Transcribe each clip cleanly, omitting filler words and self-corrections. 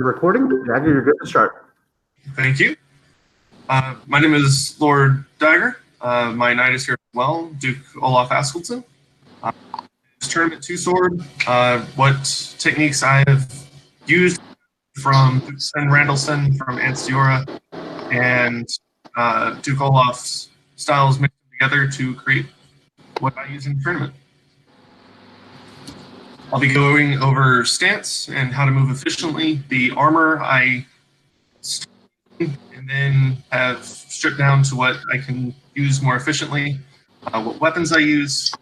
You're recording? Dagr, you're good to start. Thank you. My name is Lord Dagr. My knight is here as well, Duke Olaf Askelson. This tournament 2-sword, what techniques I have used from Duke Sven Randallson from Anstiora and Duke Olaf's styles mixed together to create what I use in the tournament. I'll be going over stance and how to move efficiently, the armor I and then have stripped down to what I can use more efficiently, what weapons I use,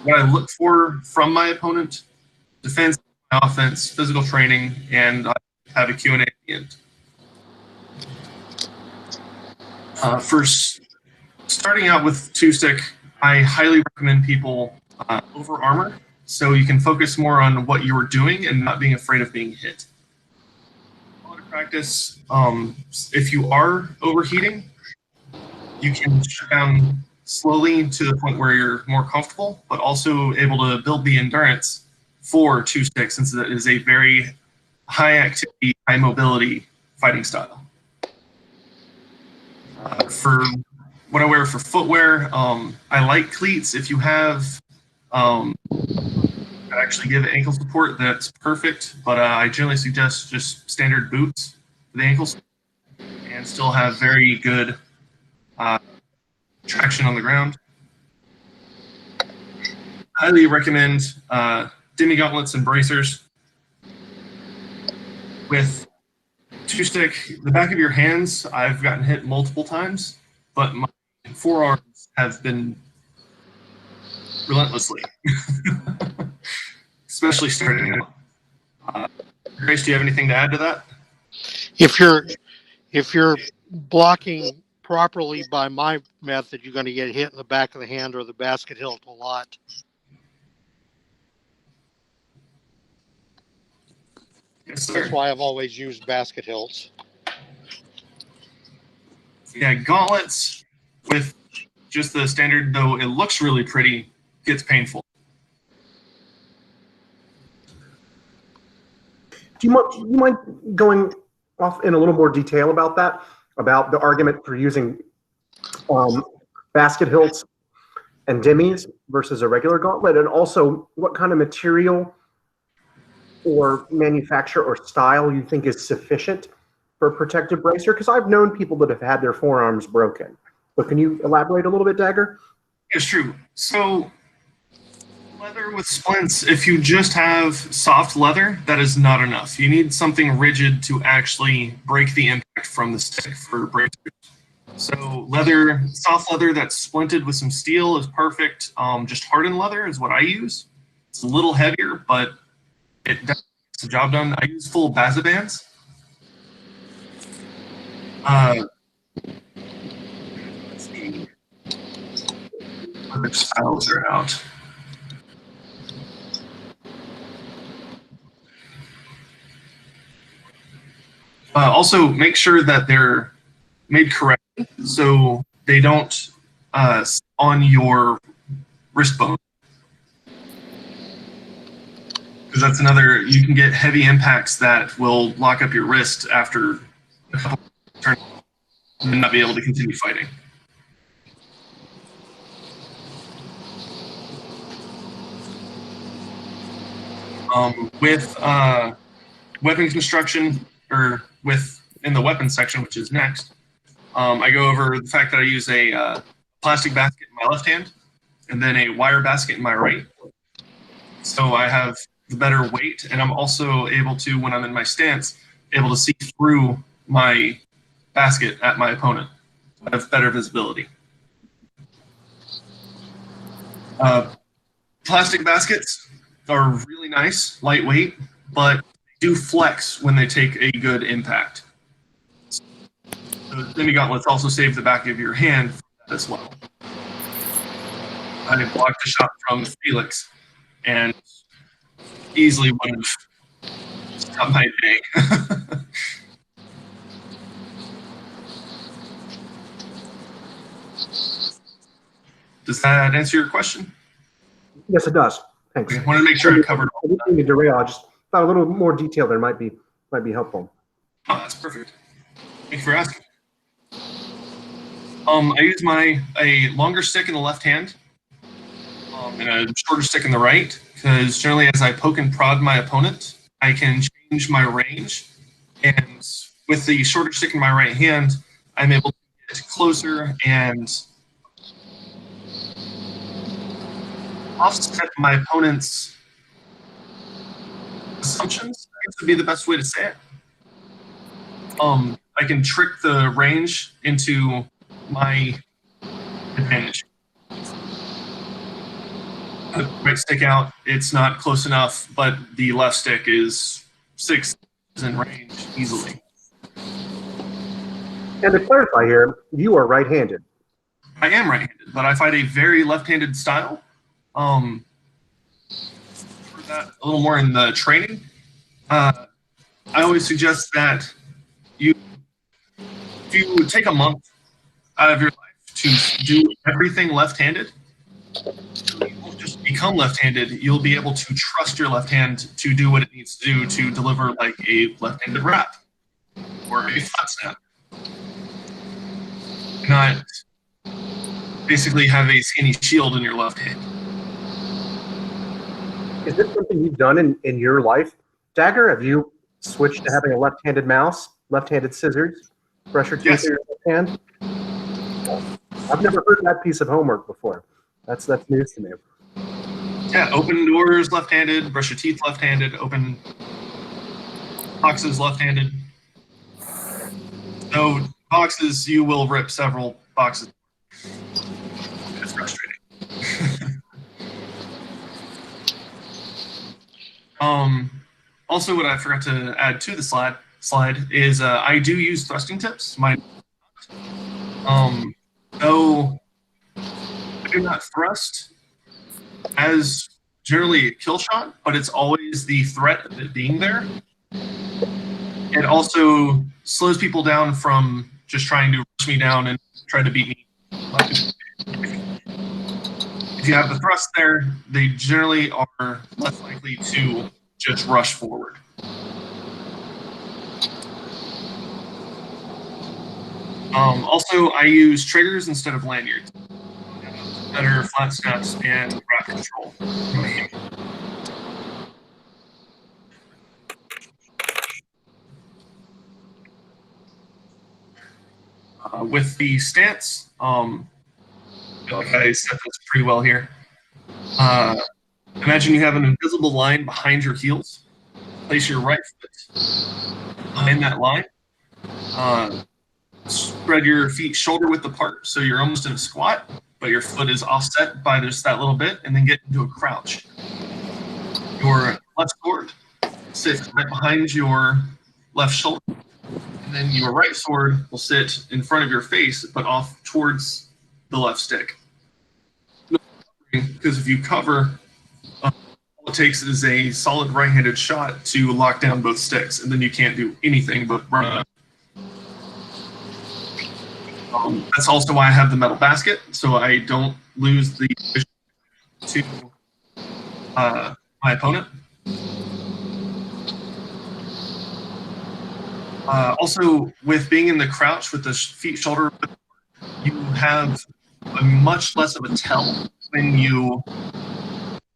what I look for from my opponent, defense, offense, physical training, and I have a Q&A at the end. First, starting out with 2-stick, I highly recommend people over armor, so you can focus more on what you're doing and not being afraid of being hit. Practice, if you are overheating, you can shut down slowly to the point where you're more comfortable, but also able to build the endurance for 2-stick, since it is a very high activity, high mobility fighting style. For what I wear for footwear, I like cleats. If you have actually give ankle support, that's perfect, but I generally suggest just standard boots for the ankles and still have very good traction on the ground. Highly recommend demi gauntlets and bracers. With 2-stick, the back of your hands, I've gotten hit multiple times, but my forearms have been relentlessly. Especially starting out. Grace, do you have anything to add to that? If you're blocking properly by my method, you're going to get hit in the back of the hand or the basket hilt a lot. Yes, sir. That's why I've always used basket hilts. Yeah, gauntlets with just the standard, though it looks really pretty, gets painful. Do you mind going off in a little more detail about that, about the argument for using basket hilts and demis versus a regular gauntlet, and also what kind of material or manufacture or style you think is sufficient for a protective bracer? Because I've known people that have had their forearms broken. But can you elaborate a little bit, Dagr? It's true. So leather with splints, if you just have soft leather, that is not enough. You need something rigid to actually break the impact from the stick for bracers. So leather, soft leather that's splinted with some steel is perfect. Just hardened leather is what I use. It's a little heavier, but it does the job done. I use full bazabands. Let's see. Other styles are out. Also, make sure that they're made correctly so they don't on your wrist bone. Because that's another, you can get heavy impacts that will lock up your wrist after a couple of turns and not be able to continue fighting. With weapon construction, or in the weapons section, which is next, I go over the fact that I use a plastic basket in my left hand and then a wire basket in my right. So I have the better weight, and I'm also able to, when I'm in my stance, able to see through my basket at my opponent. I have better visibility. Plastic baskets are really nice, lightweight, but they do flex when they take a good impact. The demi gauntlets also save the back of your hand from that as well. I blocked a shot from Felix and easily would have stopped my day. Does that answer your question? Yes, it does. Thanks. I wanted to make sure I covered all I didn't mean to derail. I just thought a little more detail there might be helpful. Oh, that's perfect. Thank you for asking. I use a longer stick in the left hand, and a shorter stick in the right, because generally as I poke and prod my opponent, I can change my range, and with the shorter stick in my right hand, I'm able to get closer and offset my opponent's assumptions, I guess would be the best way to say it. I can trick the range into my advantage. The right stick out, it's not close enough, but the left stick is 6 in range easily. And to clarify here, you are right-handed. I am right-handed, but I fight a very left-handed style. For that a little more in the training, I always suggest that if you take a month out of your life to do everything left-handed, you won't just become left-handed, you'll be able to trust your left hand to do what it needs to do to deliver like a left-handed wrap or a flat snap. Not basically have a skinny shield in your left hand. Is this something you've done in your life, Dagr? Have you switched to having a left-handed mouse, left-handed scissors, brush your teeth Yes. with your left hand? I've never heard that piece of homework before. That's news to me. Yeah, open doors left-handed, brush your teeth left-handed, open boxes left-handed. So boxes, you will rip several boxes. It's frustrating. Also, what I forgot to add to the slide is I do use thrusting tips. Though I do not thrust as generally a kill shot, but it's always the threat of it being there. It also slows people down from just trying to rush me down and try to beat me. If you have the thrust there, they generally are less likely to just rush forward. Also, I use triggers instead of lanyards. Better flat snaps and wrap control. With the stance, I feel like I set this pretty well here. Imagine you have an invisible line behind your heels. Place your right foot behind that line. Spread your feet shoulder width apart, so you're almost in a squat, but your foot is offset by just that little bit, and then get into a crouch. Your left sword sits right behind your left shoulder, and then your right sword will sit in front of your face, but off towards the left stick. Because if you cover, all it takes is a solid right-handed shot to lock down both sticks, and then you can't do anything but run. That's also why I have the metal basket, so I don't lose the vision to my opponent. Also, with being in the crouch with the feet shoulder, you have a much less of a tell when you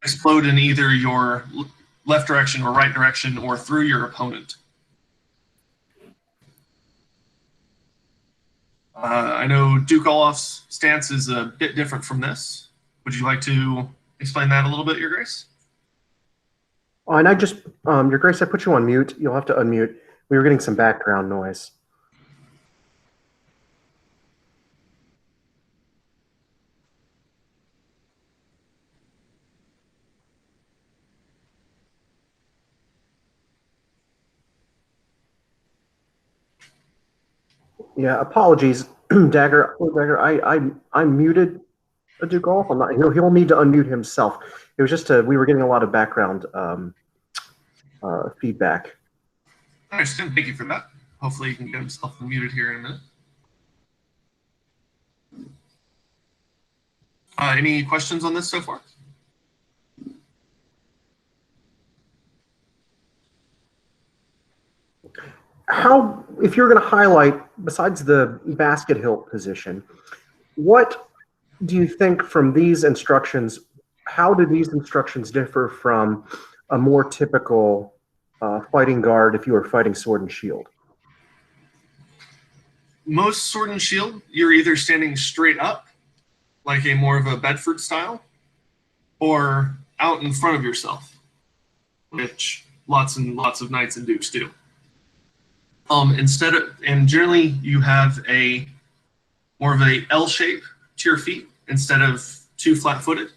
explode in either your left direction or right direction or through your opponent. I know Duke Olaf's stance is a bit different from this. Would you like to explain that a little bit, Your Grace? Oh, and I just, Your Grace, I put you on mute. You'll have to unmute. We were getting some background noise. Yeah, apologies, Dagr. Dagr, I muted Duke Olaf. I'm not. He'll need to unmute himself. It was just we were getting a lot of background feedback. I understand. Thank you for that. Hopefully, he can get himself unmuted here in a minute. Any questions on this so far? how, if you're going to highlight, besides the basket hilt position, what do you think from these instructions, how do these instructions differ from a more typical fighting guard if you were fighting sword and shield? Most sword and shield, you're either standing straight up, like a more of a Bedford style, or out in front of yourself, which lots and lots of knights and dukes do. And generally you have a more of a L shape to your feet instead of too flat-footed.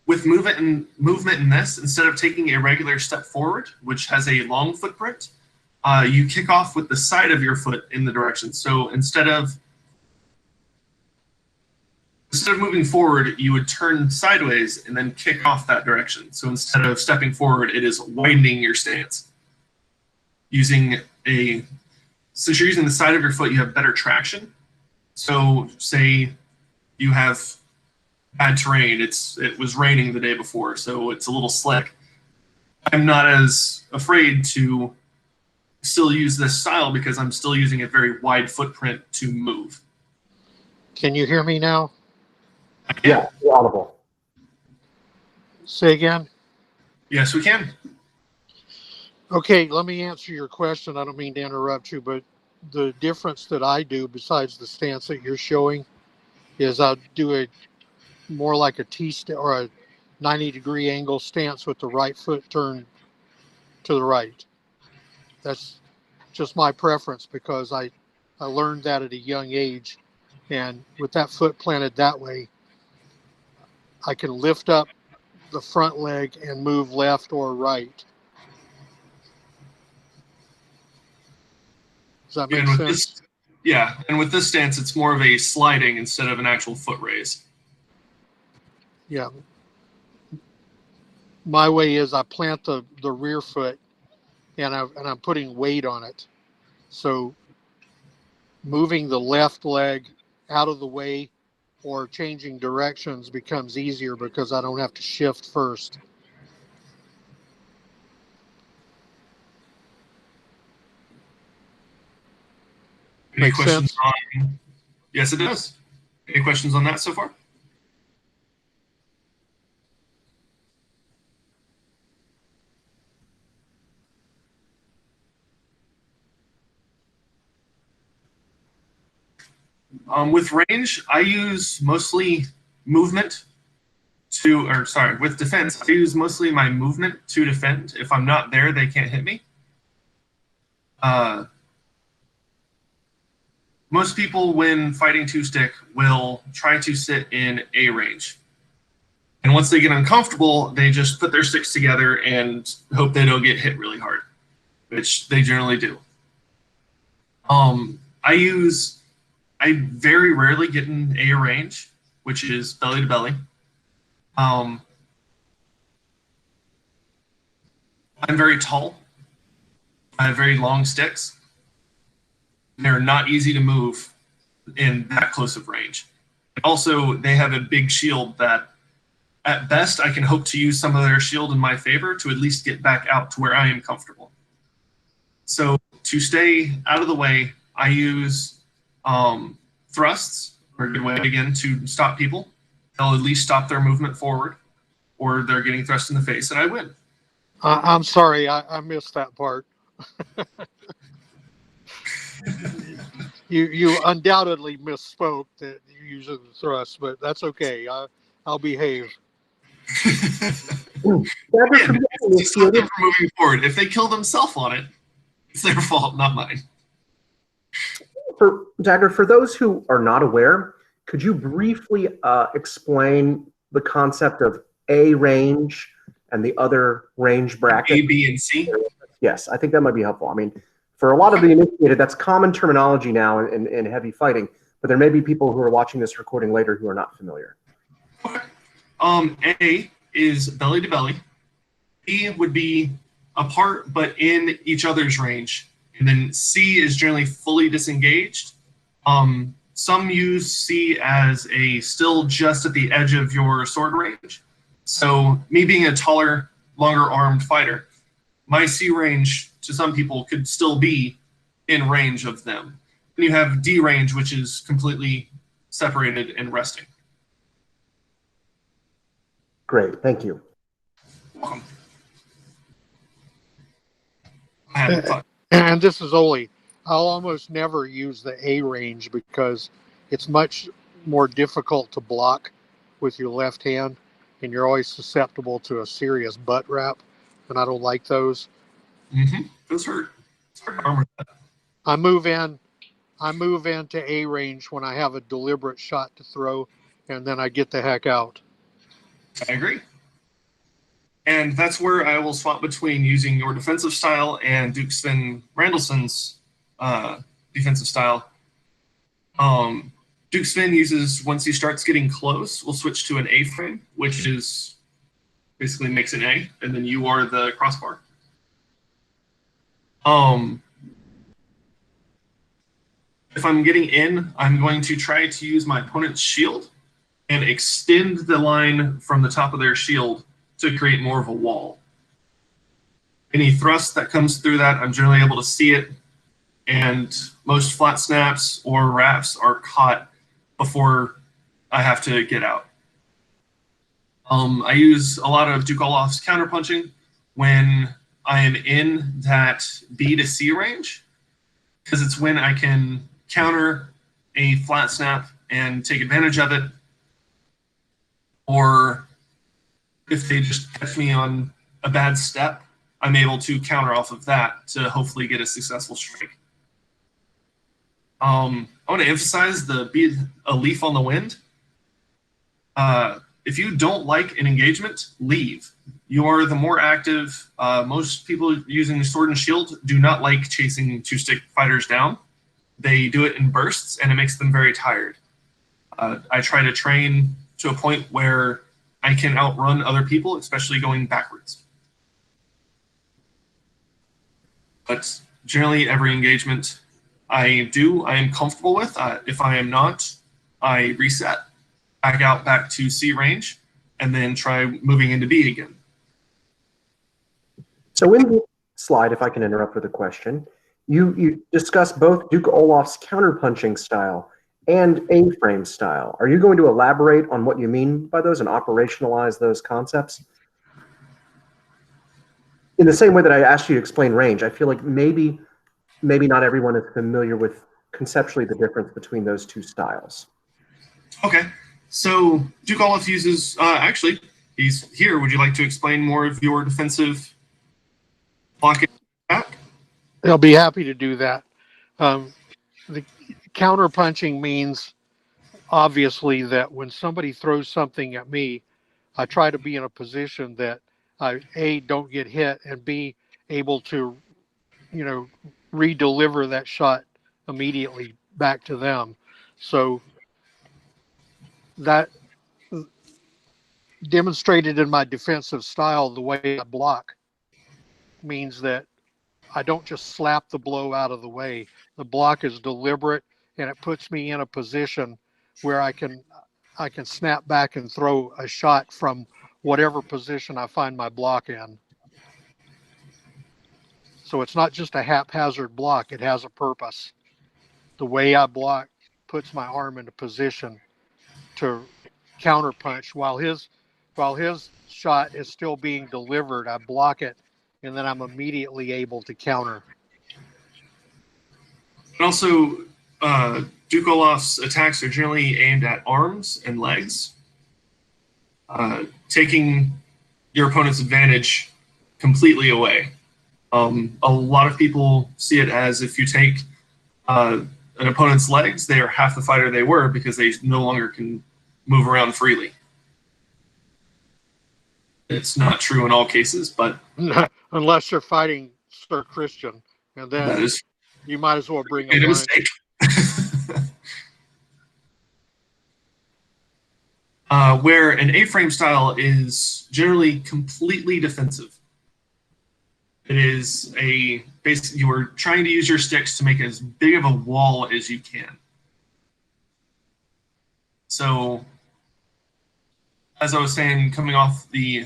With movement in this, instead of taking a regular step forward, which has a long footprint, you kick off with the side of your foot in the direction. So instead of moving forward, you would turn sideways and then kick off that direction. So instead of stepping forward, it is widening your stance. Since you're using the side of your foot, you have better traction. So say you have bad terrain, it was raining the day before, so it's a little slick. I'm not as afraid to still use this style because I'm still using a very wide footprint to move. Can you hear me now? Yeah, audible. Say again. Yes, we can. Okay, let me answer your question. I don't mean to interrupt you, but the difference that I do besides the stance that you're showing is I'll do a more like a T-stance or a 90-degree angle stance with the right foot turned to the right. That's just my preference because I learned that at a young age, and with that foot planted that way, I can lift up the front leg and move left or right. Does that make sense? And with this stance, it's more of a sliding instead of an actual foot raise. Yeah. My way is I plant the rear foot and I'm putting weight on it. So moving the left leg out of the way or changing directions becomes easier because I don't have to shift first. Any Make questions sense? on? Yes, it does. Any questions on that so far? With range, I use mostly movement with defense, I use mostly my movement to defend. If I'm not there, they can't hit me. Most people, when fighting two-stick, will try to sit in A range. And once they get uncomfortable, they just put their sticks together and hope they don't get hit really hard, which they generally do. I very rarely get in A range, which is belly to belly. I'm very tall. I have very long sticks. They're not easy to move in that close of range. Also, they have a big shield that, at best, I can hope to use some of their shield in my favor to at least get back out to where I am comfortable. So to stay out of the way, I use thrusts, are a good way, again, to stop people. They'll at least stop their movement forward, or they're getting thrust in the face, and I win. I'm sorry, I missed that part. You undoubtedly misspoke that you use the thrust, but that's okay. I'll behave. Again, it's stop them from moving forward. If they kill themselves on it, it's their fault, not mine. For Dagr, for those who are not aware, could you briefly explain the concept of A range and the other range bracket? A, B, and C? Yes, I think that might be helpful. I mean, for a lot of the initiated, that's common terminology now in heavy fighting, but there may be people who are watching this recording later who are not familiar. A is belly to belly. B would be apart but in each other's range. And then C is generally fully disengaged. Some use C as a still just at the edge of your sword range. So me being a taller, longer armed fighter, my C range to some people, could still be in range of them. And you have D range, which is completely separated and resting. Great, thank you. Welcome. I had fun. And this is Oli. I'll almost never use the A range because it's much more difficult to block with your left hand, and you're always susceptible to a serious butt wrap, and I don't like those. Those hurt. It's hard to armor that. I move into A range when I have a deliberate shot to throw, and then I get the heck out. I agree. And that's where I will swap between using your defensive style and Duke Sven Randallson's defensive style. Duke Sven uses, once he starts getting close, we'll switch to an A-frame, which is basically makes an A, and then you are the crossbar. If I'm getting in, I'm going to try to use my opponent's shield and extend the line from the top of their shield to create more of a wall. Any thrust that comes through that, I'm generally able to see it, and most flat snaps or wraps are caught before I have to get out. I use a lot of Duke Olaf's counterpunching when I am in that B to C range, because it's when I can counter a flat snap and take advantage of it, or if they just catch me on a bad step, I'm able to counter off of that to hopefully get a successful strike. I want to emphasize the be a leaf on the wind. If you don't like an engagement, leave. You are the more active. Most people using the sword and shield do not like chasing two-stick fighters down. They do it in bursts, and it makes them very tired. I try to train to a point where I can outrun other people, especially going backwards. But generally, every engagement I am comfortable with. If I am not, I reset, back out back to C range, and then try moving into B again. So in the slide, if I can interrupt with a question, you discuss both Duke Olaf's counterpunching style and A-frame style. Are you going to elaborate on what you mean by those and operationalize those concepts? In the same way that I asked you to explain range, I feel like maybe not everyone is familiar with conceptually the difference between those two styles. Okay, so Duke Olaf uses, actually, he's here. Would you like to explain more of your defensive blocking attack? I'll be happy to do that. The counterpunching means, obviously, that when somebody throws something at me, I try to be in a position that I, A, don't get hit, and B, able to, re-deliver that shot immediately back to them. So that demonstrated in my defensive style, the way I block means that I don't just slap the blow out of the way. The block is deliberate, and it puts me in a position where I can snap back and throw a shot from whatever position I find my block in. So it's not just a haphazard block, it has a purpose. The way I block puts my arm into position to counterpunch while his shot is still being delivered. I block it, and then I'm immediately able to counter. And also, Duke Olaf's attacks are generally aimed at arms and legs, taking your opponent's advantage completely away. A lot of people see it as if you take an opponent's legs, they are half the fighter they were because they no longer can move around freely. It's not true in all cases, but unless you're fighting Sir Christian, and then you might as well bring a mistake. Where an A-frame style is generally completely defensive. It is you are trying to use your sticks to make as big of a wall as you can. So, as I was saying, coming off the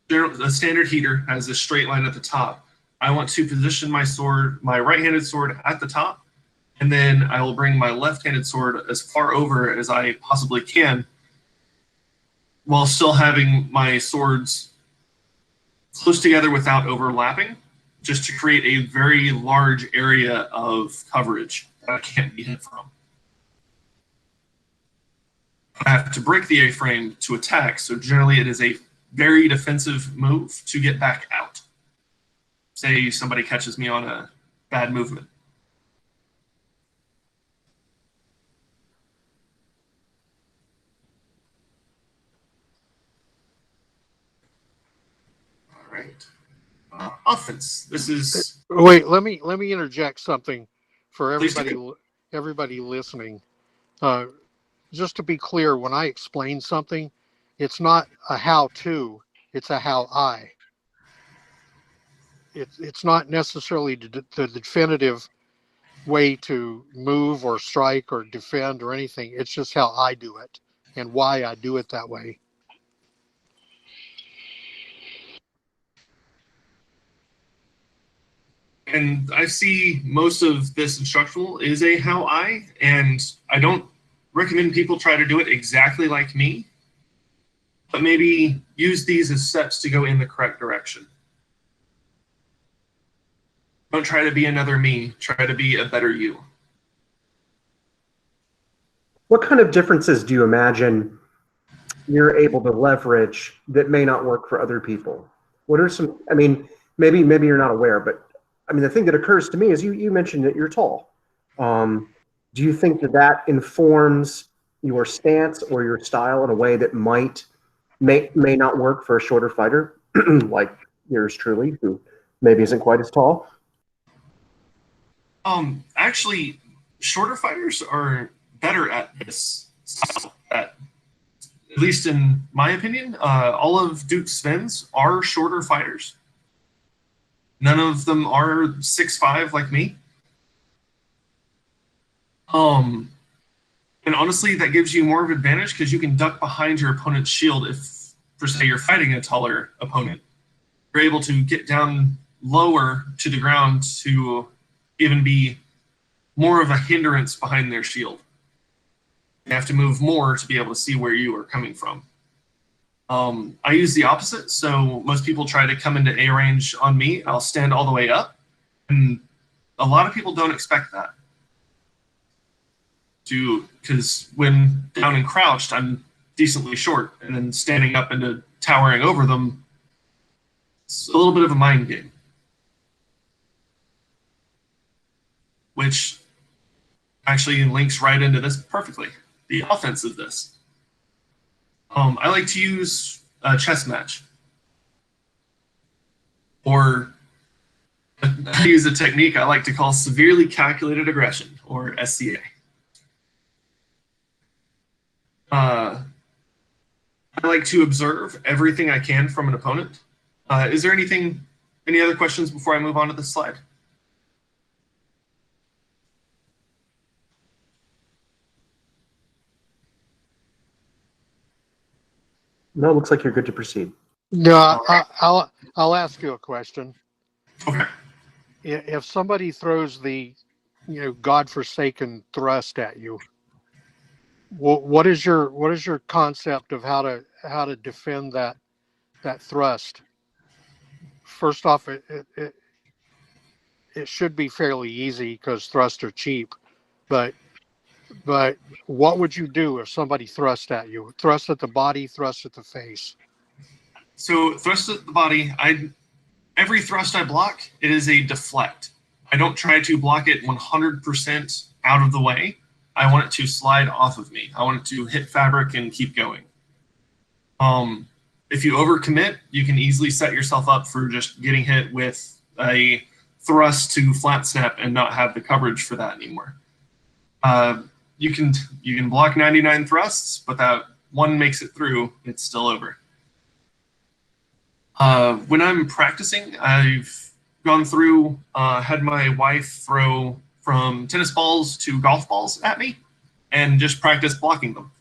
a standard heater has a straight line at the top. I want to position my sword, my right-handed sword, at the top, and then I will bring my left-handed sword as far over as I possibly can, while still having my swords close together without overlapping, just to create a very large area of coverage that I can't be hit from. I have to break the A-frame to attack, so generally it is a very defensive move to get back out. Say somebody catches me on a bad movement. All right. Offense. This is. Wait, let me interject something for Please everybody listening. Just to be clear, when I explain something, it's not a how-to, it's a how-I. It's not necessarily the definitive way to move or strike or defend or anything. It's just how I do it and why I do it that way. And I see most of this instructional is a how I, and I don't recommend people try to do it exactly like me, but maybe use these as steps to go in the correct direction. Don't try to be another me, try to be a better you. What kind of differences do you imagine you're able to leverage that may not work for other people? What are some, I mean, maybe you're not aware, but I mean, the thing that occurs to me is you mentioned that you're tall. Do you think that informs your stance or your style in a way that may not work for a shorter fighter like yours truly, who maybe isn't quite as tall? Actually, shorter fighters are better at this style. At least in my opinion, all of Duke Sven's are shorter fighters. None of them are 6'5" like me. And honestly, that gives you more of an advantage because you can duck behind your opponent's shield if, for say, you're fighting a taller opponent. You're able to get down lower to the ground to even be more of a hindrance behind their shield. You have to move more to be able to see where you are coming from. I use the opposite, so most people try to come into A range on me. I'll stand all the way up, and a lot of people don't expect that. Because when down and crouched, I'm decently short, and then standing up and towering over them, it's a little bit of a mind game. Which actually links right into this perfectly. The offense of this. I like to use a chess match. Or I use a technique I like to call severely calculated aggression, or SCA. I like to observe everything I can from an opponent. Is there any other questions before I move on to this slide? No, it looks like you're good to proceed. No, I'll ask you a question. Okay. If somebody throws the, godforsaken thrust at you, what is your concept of how to defend that thrust? First off, it should be fairly easy because thrusts are cheap, but what would you do if somebody thrust at you? Thrust at the body, thrust at the face. So thrust at the body, every thrust I block, it is a deflect. I don't try to block it 100% out of the way. I want it to slide off of me. I want it to hit fabric and keep going. If you overcommit, you can easily set yourself up for just getting hit with a thrust to flat snap and not have the coverage for that anymore. You can block 99 thrusts, but that one makes it through, it's still over. When I'm practicing, I've gone through, had my wife throw from tennis balls to golf balls at me and just practice blocking them.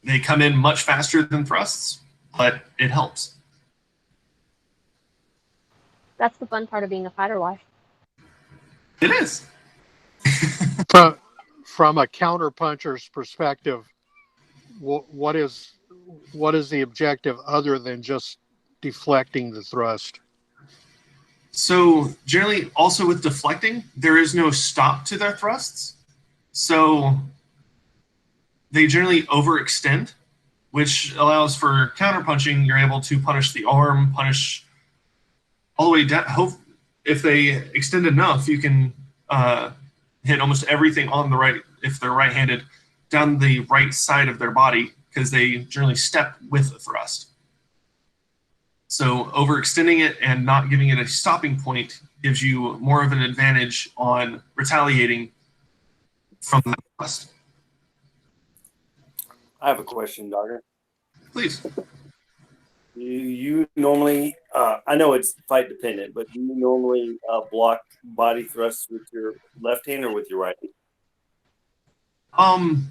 They come in much faster than thrusts, but it helps. That's the fun part of being a fighter wife. It is. From a counterpuncher's perspective, what is the objective other than just deflecting the thrust? So generally, also with deflecting, there is no stop to their thrusts. So they generally overextend, which allows for counterpunching. You're able to punish the arm, punish all the way down. If they extend enough, you can hit almost everything on the right, if they're right-handed, down the right side of their body, because they generally step with a thrust. So overextending it and not giving it a stopping point gives you more of an advantage on retaliating from the thrust. I have a question, Dagr. Please. You normally, I know it's fight dependent, but do you normally block body thrusts with your left hand or with your right hand?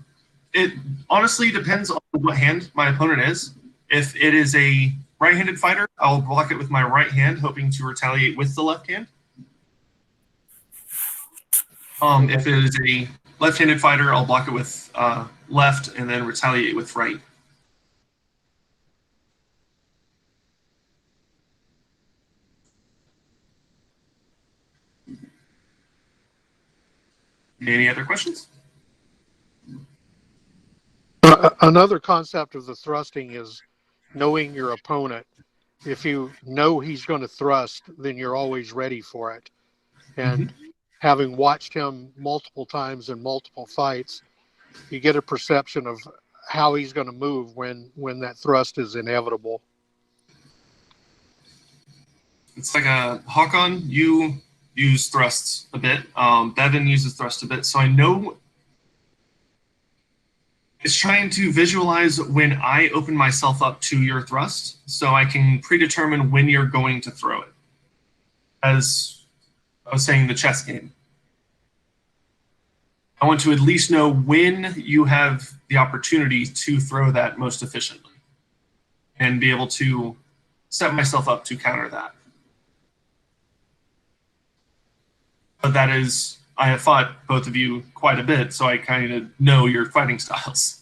It honestly depends on what hand my opponent is. If it is a right-handed fighter, I'll block it with my right hand, hoping to retaliate with the left hand. If it is a left-handed fighter, I'll block it with left and then retaliate with right. Any other questions? Another concept of the thrusting is knowing your opponent. If you know he's going to thrust, then you're always ready for it. And having watched him multiple times in multiple fights, you get a perception of how he's going to move when that thrust is inevitable. It's like a Hakon, you use thrusts a bit. Bevan uses thrust a bit. So I know it's trying to visualize when I open myself up to your thrust, so I can predetermine when you're going to throw it. As I was saying, the chess game. I want to at least know when you have the opportunity to throw that most efficiently and be able to set myself up to counter that. But that is, I have fought both of you quite a bit, so I kind of know your fighting styles.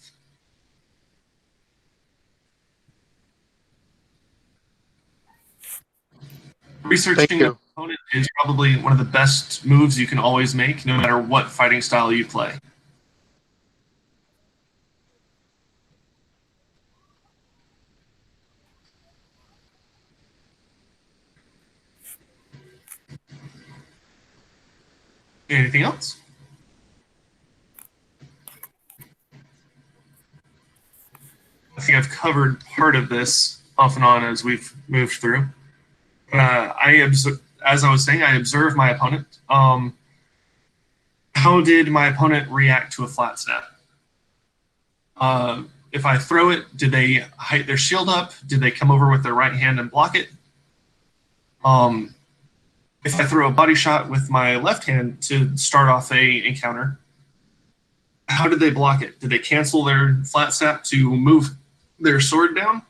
Researching an opponent is probably one of the best moves you can always make, no matter what fighting style you play. Anything else? I think I've covered part of this off and on as we've moved through. As I was saying, I observe my opponent. How did my opponent react to a flat snap? If I throw it, did they height their shield up? Did they come over with their right hand and block it? If I throw a body shot with my left hand to start off a encounter, how did they block it? Did they cancel their flat snap to move their sword down?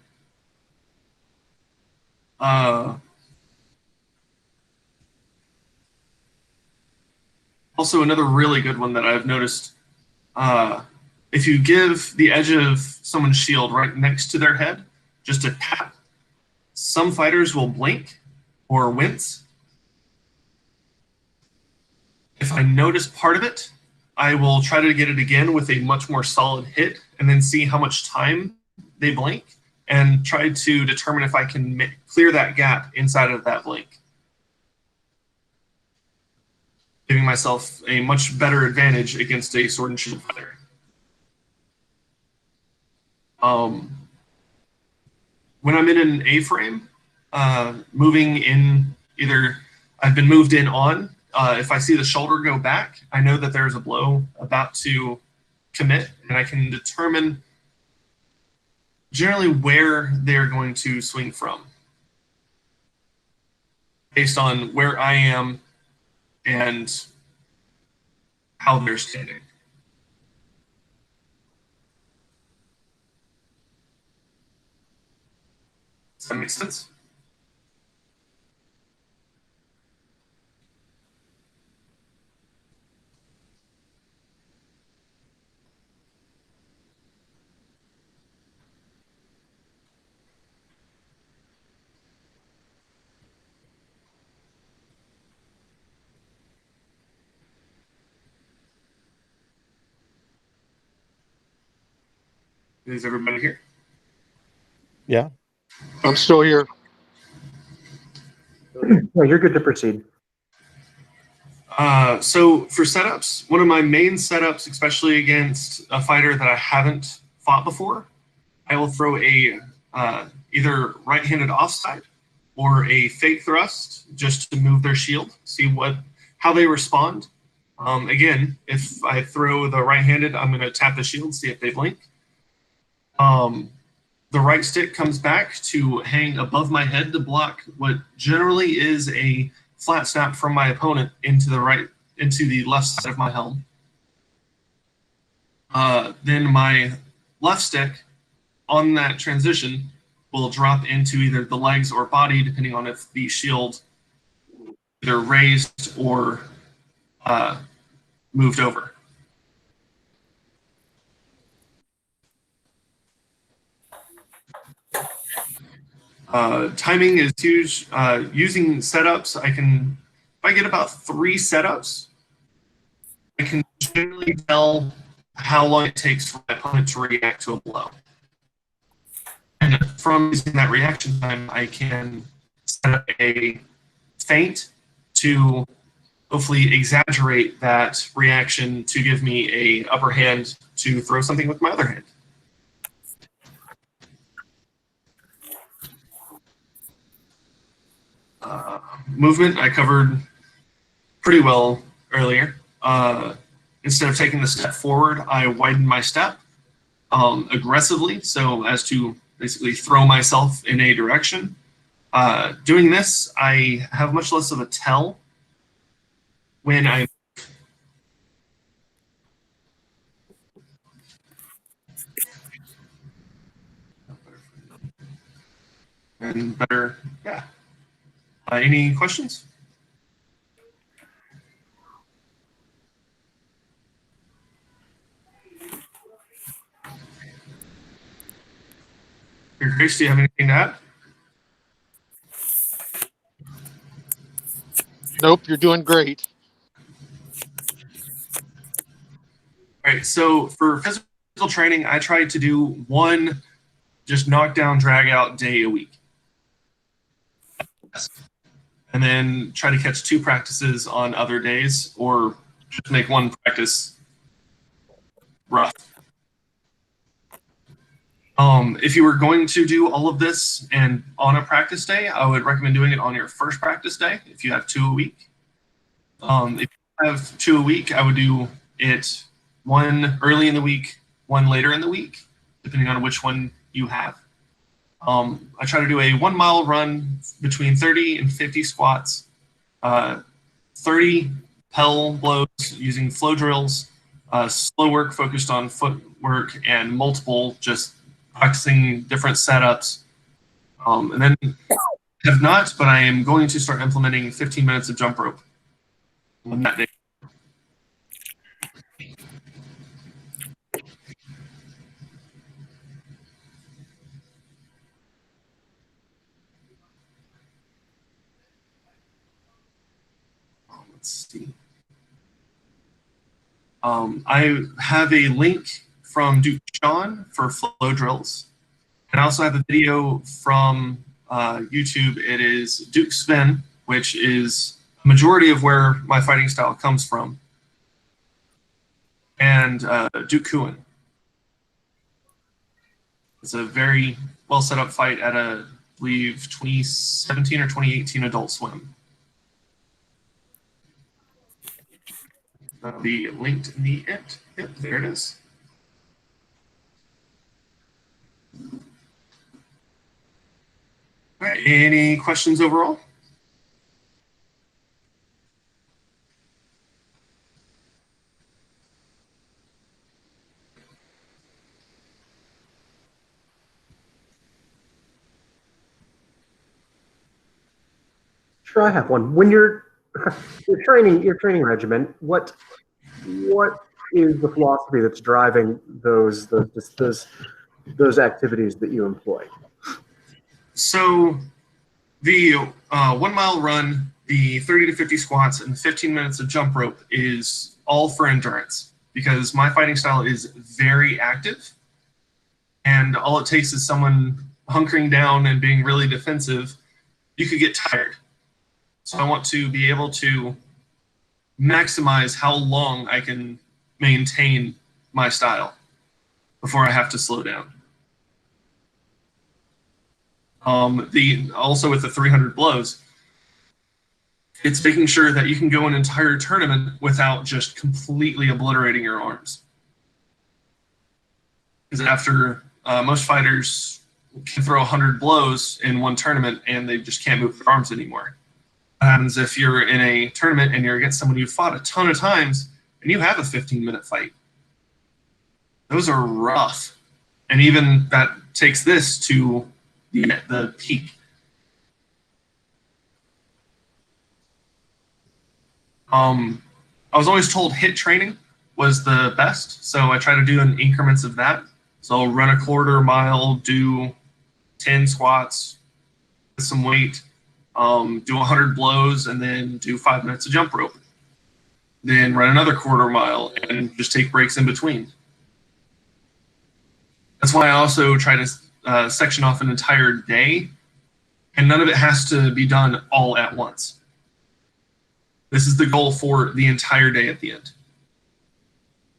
Also, another really good one that I've noticed, if you give the edge of someone's shield right next to their head, just a tap, some fighters will blink or wince. If I notice part of it, I will try to get it again with a much more solid hit and then see how much time they blink and try to determine if I can clear that gap inside of that blink, giving myself a much better advantage against a sword and shield fighter. When I'm in an A-frame, moving in either I've been moved in on, if I see the shoulder go back, I know that there's a blow about to commit, and I can determine generally where they're going to swing from based on where I am and how they're standing. Does that make sense? Is everybody here? Yeah. I'm still here. No, you're good to proceed. So for setups, one of my main setups, especially against a fighter that I haven't fought before, I will throw a either right-handed offside or a fake thrust just to move their shield, see how they respond. Again, if I throw the right-handed, I'm going to tap the shield, see if they blink. The right stick comes back to hang above my head to block what generally is a flat snap from my opponent into the left side of my helm. Then my left stick on that transition will drop into either the legs or body, depending on if the shield either raised or moved over. Timing is huge. Using setups, if I get about 3 setups, I can generally tell how long it takes for my opponent to react to a blow. And from using that reaction time, I can set up a feint to hopefully exaggerate that reaction to give me a upper hand to throw something with my other hand. Movement, I covered pretty well earlier. Instead of taking the step forward, I widen my step aggressively, so as to basically throw myself in a direction. Doing this, I have much less of a tell when I and better, yeah. Any questions? Your Grace, do you have anything to add? Nope, you're doing great. All right, so for physical training, I try to do one just knockdown, drag out day a week. And then try to catch 2 practices on other days, or just make 1 practice rough. If you were going to do all of this and on a practice day, I would recommend doing it on your first practice day if you have 2 a week. If you have 2 a week, I would do it 1 early in the week, 1 later in the week, depending on which one you have. I try to do a 1 mile run between 30 and 50 squats, 30 Pell blows using flow drills, slow work focused on footwork, and multiple just practicing different setups. And then have not, but I am going to start implementing 15 minutes of jump rope on that day. Let's see. I have a link from Duke Sean for flow drills. And I also have a video from YouTube. It is Duke Spin, which is a majority of where my fighting style comes from, and Duke Kuhn. It's a very well set up fight at I believe 2017 or 2018 Adult Swim. That'll be linked in the end. Yep, there it is. All right, any questions overall? Sure, I have one. When your training regimen, what is the philosophy that's driving those activities that you employ? So the 1 mile run, the 30 to 50 squats, and 15 minutes of jump rope is all for endurance because my fighting style is very active, and all it takes is someone hunkering down and being really defensive. You could get tired. So I want to be able to maximize how long I can maintain my style before I have to slow down. Also with the 300 blows, it's making sure that you can go an entire tournament without just completely obliterating your arms. Because after most fighters can throw 100 blows in one tournament and they just can't move their arms anymore. What happens if you're in a tournament and you're against someone you've fought a ton of times and you have a 15-minute fight? Those are rough. And even that takes this to the peak. I was always told HIIT training was the best, so I try to do in increments of that. So I'll run a quarter mile, do 10 squats with some weight, do 100 blows, and then do 5 minutes of jump rope. Then run another quarter mile and just take breaks in between. That's why I also try to section off an entire day, and none of it has to be done all at once. This is the goal for the entire day at the end.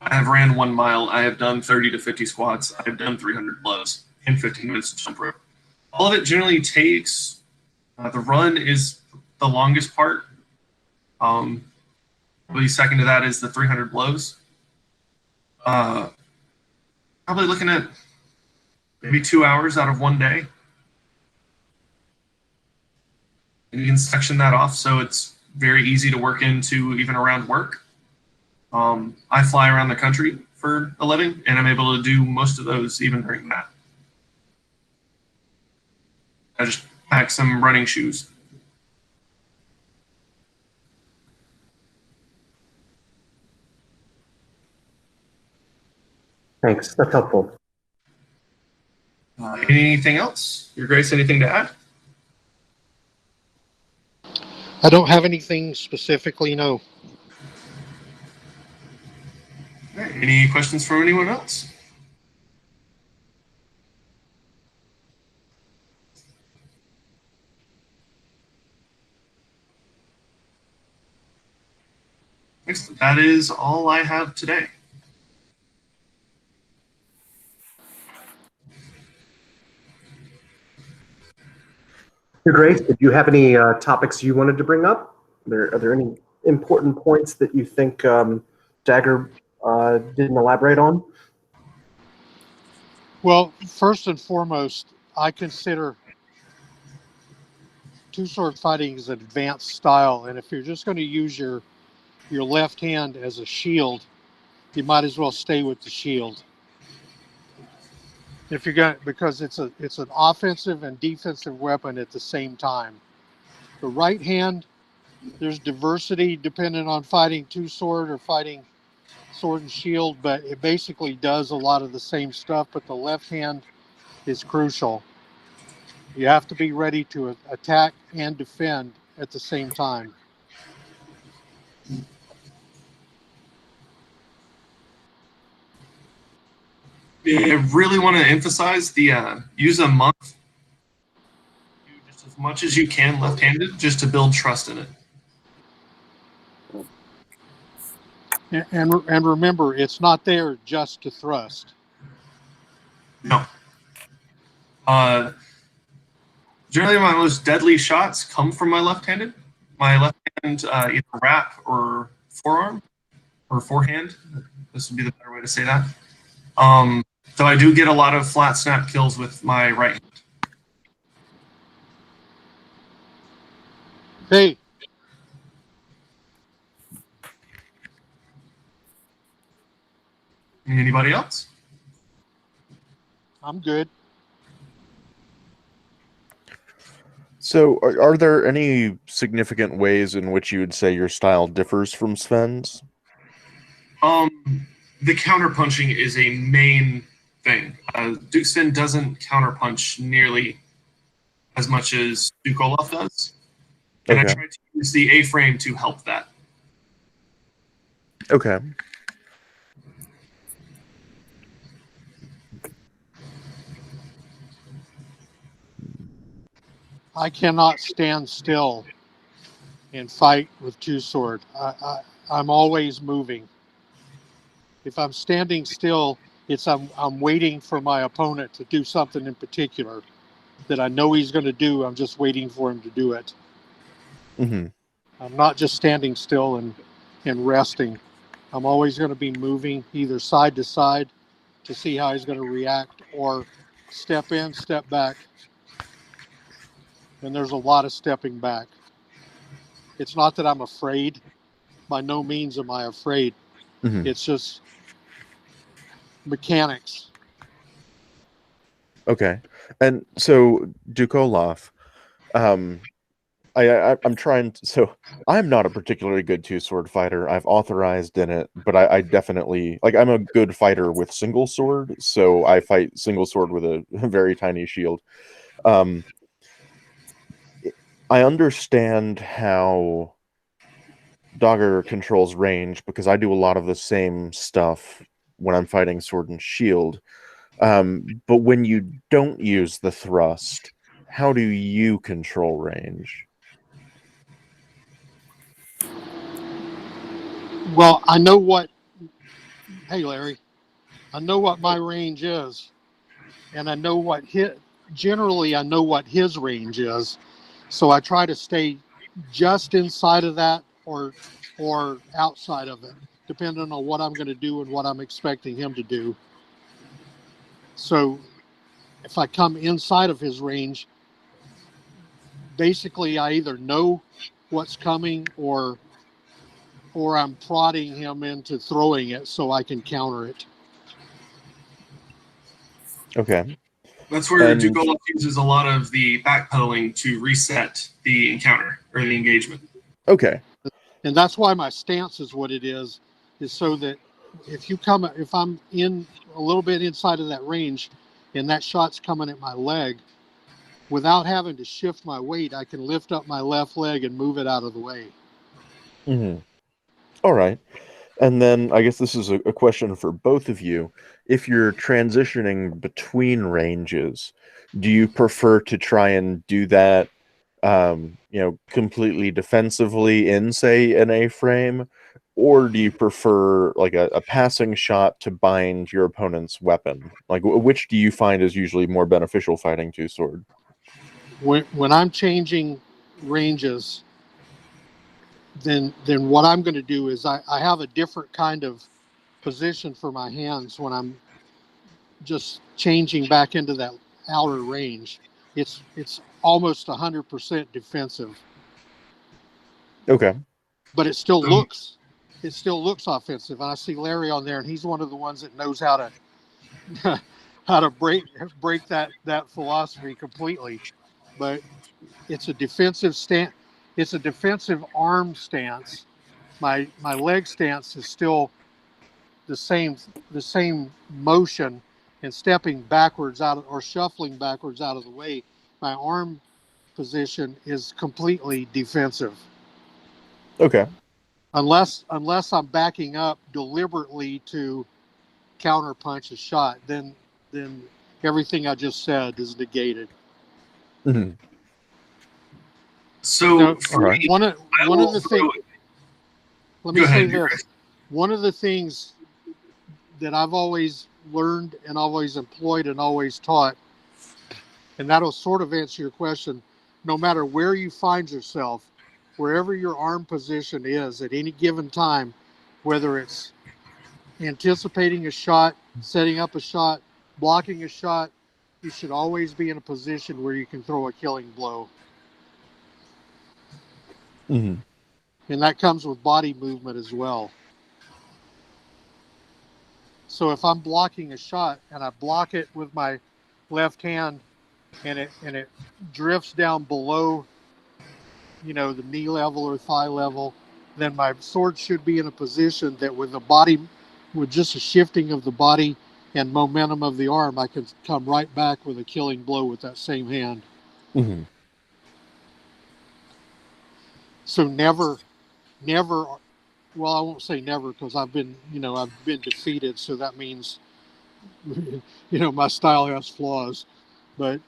I have ran 1 mile. I have done 30 to 50 squats. I have done 300 blows and 15 minutes of jump rope. All of it generally takes, the run is the longest part. Probably second to that is the 300 blows. Probably looking at maybe 2 hours out of one day. And you can section that off so it's very easy to work into even around work. I fly around the country for a living, and I'm able to do most of those even during that. I just pack some running shoes. Thanks. That's helpful. Anything else? Your Grace, anything to add? I don't have anything specifically, no. Okay. Any questions from anyone else? Excellent. That is all I have today. Your Grace, did you have any topics you wanted to bring up? Are there any important points that you think Dagr didn't elaborate on? Well, first and foremost, I consider two-sword fighting as an advanced style, and if you're just going to use your left hand as a shield, you might as well stay with the shield. If you're going, because it's an offensive and defensive weapon at the same time. The right hand, there's diversity depending on fighting two-sword or fighting sword and shield, but it basically does a lot of the same stuff, but the left hand is crucial. You have to be ready to attack and defend at the same time. I really want to emphasize the use a month. Do just as much as you can left-handed just to build trust in it. And remember, it's not there just to thrust. No. Generally, my most deadly shots come from my left-handed. My left hand either wrap or forearm or forehand. This would be the better way to say that. So I do get a lot of flat snap kills with my right hand. Hey. Anybody else? I'm good. So, are there any significant ways in which you would say your style differs from Sven's? The counterpunching is a main thing. Duke Sven doesn't counterpunch nearly as much as Duke Olaf does, and I Okay. try to use the A-frame to help that. Okay. I cannot stand still and fight with two sword. I'm always moving. If I'm standing still, I'm waiting for my opponent to do something in particular that I know he's going to do. I'm just waiting for him to do it. Mm-hmm. I'm not just standing still and resting. I'm always going to be moving either side to side to see how he's going to react, or step in, step back. And there's a lot of stepping back. It's not that I'm afraid. By no means am I afraid. Mm-hmm. It's just mechanics. Okay. And so, Duke Olaf, um, I'm trying to, so I'm not a particularly good two-sword fighter. I've authorized in it, but I definitely, like, I'm a good fighter with single sword, so I fight single sword with a very tiny shield. Um, I understand how Dagr controls range because I do a lot of the same stuff when I'm fighting sword and shield. But when you don't use the thrust, how do you control range? Well, I know what, hey Larry, I know what my range is, and I know what generally I know what his range is. So I try to stay just inside of that or outside of it, depending on what I'm going to do and what I'm expecting him to do. So if I come inside of his range, basically I either know what's coming or I'm prodding him into throwing it so I can counter it. Okay. That's where Duke And Olaf uses a lot of the backpedaling to reset the encounter or the engagement. okay. And that's why my stance is what it is so that if I'm in a little bit inside of that range and that shot's coming at my leg, without having to shift my weight, I can lift up my left leg and move it out of the way. Mhm. All right. And then I guess this is a question for both of you. If you're transitioning between ranges, do you prefer to try and do that, completely defensively in, say, an A-frame? Or do you prefer like a passing shot to bind your opponent's weapon? Like, which do you find is usually more beneficial fighting two-sword? When I'm changing ranges, then what I'm going to do is I have a different kind of position for my hands when I'm just changing back into that outer range. It's almost 100% defensive, Okay. but it still looks offensive. And I see Larry on there, and he's one of the ones that knows how to how to break that philosophy completely. But it's a defensive stance. It's a defensive arm stance. My leg stance is still the same motion, and stepping backwards out of, or shuffling backwards out of the way. My arm position is completely defensive. Okay. Unless I'm backing up deliberately to counter punch a shot, then everything I just said is negated. Mhm. So Now, for All right. me, one of the things. Let me Go say ahead, this. One of the things that I've always learned and always employed and always taught, and that'll sort of answer your question, no matter where you find yourself, wherever your arm position is at any given time, whether it's anticipating a shot, setting up a shot, blocking a shot, you should always be in a position where you can throw a killing blow. Mhm. And that comes with body movement as well. So if I'm blocking a shot and I block it with my left hand and it drifts down below, the knee level or thigh level, then my sword should be in a position that with just a shifting of the body and momentum of the arm, I can come right back with a killing blow with that same hand. Mm-hmm. So never, well, I won't say never because I've been defeated. So that means, my style has flaws, but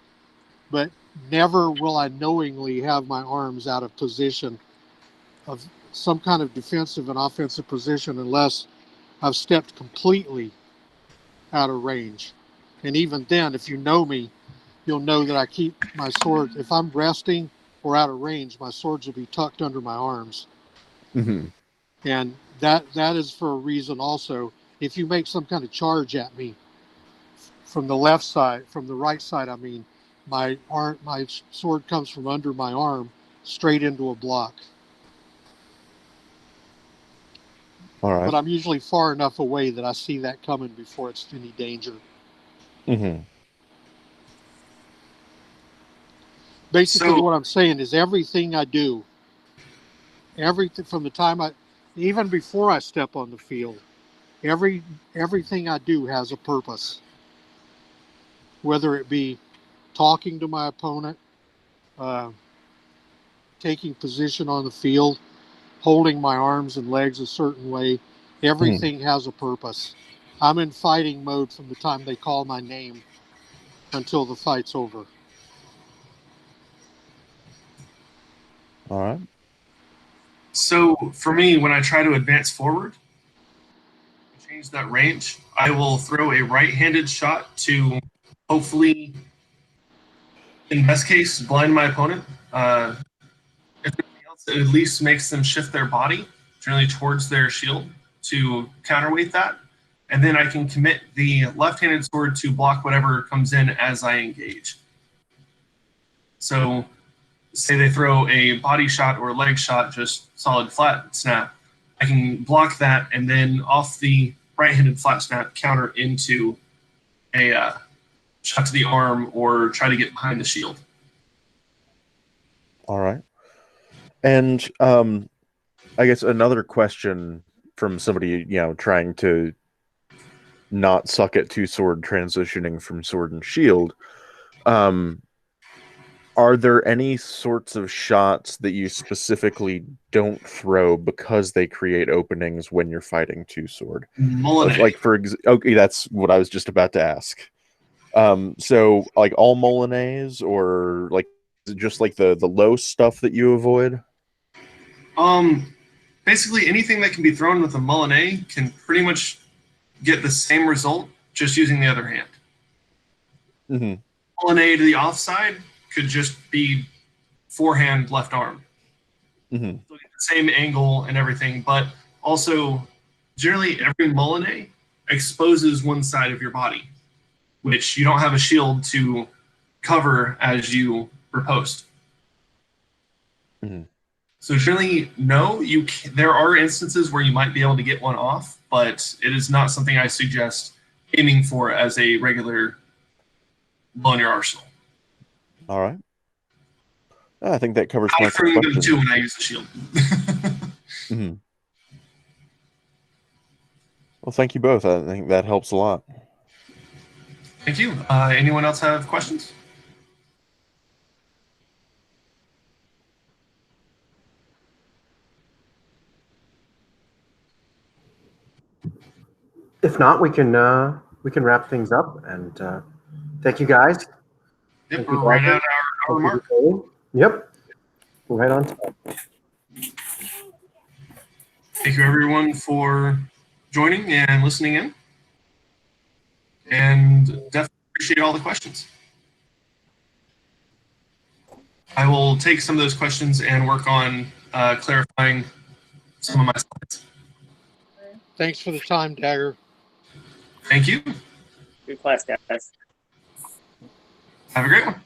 never will I knowingly have my arms out of position of some kind of defensive and offensive position unless I've stepped completely out of range. And even then, if you know me, you'll know that I keep my sword. If I'm resting or out of range, my swords will be tucked under my arms. Mm-hmm. And that is for a reason also. If you make some kind of charge at me from the left side, from the right side, I mean, my sword comes from under my arm straight into a block. All right. But I'm usually far enough away that I see that coming before it's any danger. Mm-hmm. Basically, what I'm saying is everything I do, everything from the time even before I step on the field, everything I do has a purpose. Whether it be talking to my opponent, taking position on the field, holding my arms and legs a certain way, everything has a purpose. I'm in fighting mode from the time they call my name until the fight's over. All right. So for me, when I try to advance forward, change that range, I will throw a right-handed shot to hopefully, in best case, blind my opponent. If anything else, it at least makes them shift their body generally towards their shield to counterweight that. And then I can commit the left-handed sword to block whatever comes in as I engage. So say they throw a body shot or a leg shot, just solid flat snap. I can block that and then off the right-handed flat snap counter into a shot to the arm or try to get behind the shield. All right. And I guess another question from somebody, trying to not suck at two-sword, transitioning from sword and shield. Are there any sorts of shots that you specifically don't throw because they create openings when you're fighting two-sword? Okay, that's what I was just about to ask. So like all Molinets, or like just like the low stuff that you avoid? Basically anything that can be thrown with a Molinet can pretty much get the same result just using the other hand. Mm-hmm. Molinet to the offside could just be forehand left arm. Mm-hmm. So get the same angle and everything, but also generally every Molinet exposes one side of your body, which you don't have a shield to cover as you riposte. Mm-hmm. So generally, no, there are instances where you might be able to get one off, but it is not something I suggest aiming for as a regular blow in your arsenal. All right. I think that covers I'm my throwing them question. too when I use the shield. Mm-hmm. Well, thank you both. I think that helps a lot. Thank you. Anyone else have questions? If not, we can wrap things up. And thank you guys. Yep, Thank we're you, right Dagr. at our mark. Yep, we're right on time. Thank you, everyone, for joining and listening in. And definitely appreciate all the questions. I will take some of those questions and work on clarifying some of my slides. Thanks for the time, Dagr. Thank you. Good class, guys. Have a great one.